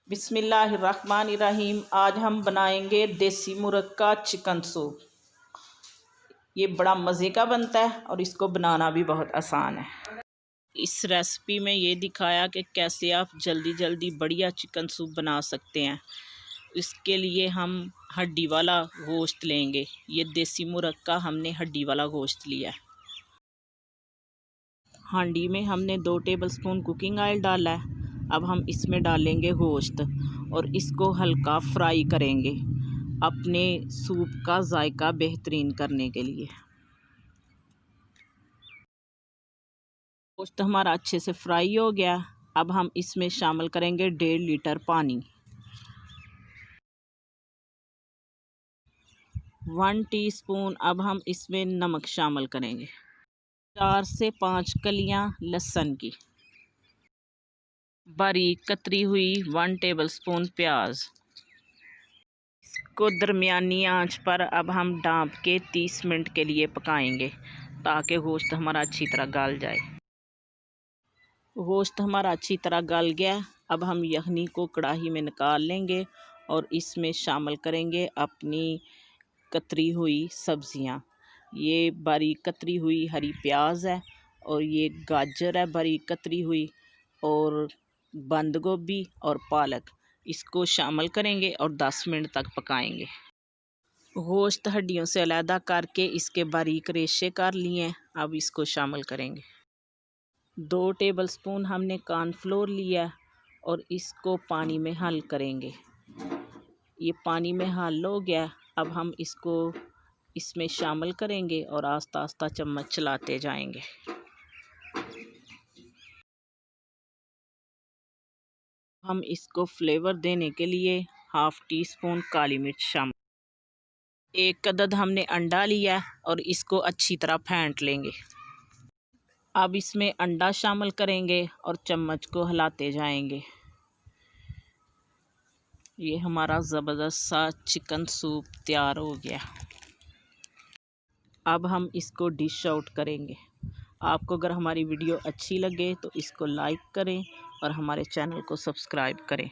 बिस्मिल्लाहिर्रहमानिर्रहीम। आज हम बनाएंगे देसी मुर्ग का चिकन सूप। ये बड़ा मज़े का बनता है और इसको बनाना भी बहुत आसान है। इस रेसिपी में ये दिखाया कि कैसे आप जल्दी जल्दी बढ़िया चिकन सूप बना सकते हैं। इसके लिए हम हड्डी वाला गोश्त लेंगे। ये देसी मुर्ग का हमने हड्डी वाला गोश्त लिया है। हांडी में हमने 2 टेबलस्पून कुकिंग ऑयल डाला है। अब हम इसमें डालेंगे गोश्त और इसको हल्का फ्राई करेंगे अपने सूप का जायका बेहतरीन करने के लिए। गोश्त हमारा अच्छे से फ्राई हो गया। अब हम इसमें शामिल करेंगे 1.5 लीटर पानी, 1 टीस्पून। अब हम इसमें नमक शामिल करेंगे, 4 से 5 कलियां लहसुन की, बारीक कतरी हुई 1 टेबलस्पून प्याज। इसको दरमियानी आंच पर अब हम ढाँप के 30 मिनट के लिए पकाएंगे ताकि गोश्त हमारा अच्छी तरह गल जाए। गोश्त हमारा अच्छी तरह गल गया। अब हम यखनी को कढ़ाई में निकाल लेंगे और इसमें शामिल करेंगे अपनी कतरी हुई सब्जियां। ये बारीक कतरी हुई हरी प्याज है और ये गाजर है बारीक कतरी हुई, और बंद गोभी और पालक। इसको शामिल करेंगे और 10 मिनट तक पकाएंगे। गोश्त हड्डियों से अलहदा करके इसके बारीक रेशे कर लिए। अब इसको शामिल करेंगे। 2 टेबलस्पून हमने कॉर्नफ्लोर लिया और इसको पानी में हल करेंगे। ये पानी में हल हो गया। अब हम इसको इसमें शामिल करेंगे और आस्ता आस्ता चम्मच चलाते जाएंगे। हम इसको फ्लेवर देने के लिए 1/2 टीस्पून काली मिर्च शामिल। 1 अदद हमने अंडा लिया और इसको अच्छी तरह फेंट लेंगे। अब इसमें अंडा शामिल करेंगे और चम्मच को हिलाते जाएंगे। ये हमारा ज़बरदस्त सा चिकन सूप तैयार हो गया। अब हम इसको डिश आउट करेंगे। आपको अगर हमारी वीडियो अच्छी लगे तो इसको लाइक करें और हमारे चैनल को सब्सक्राइब करें।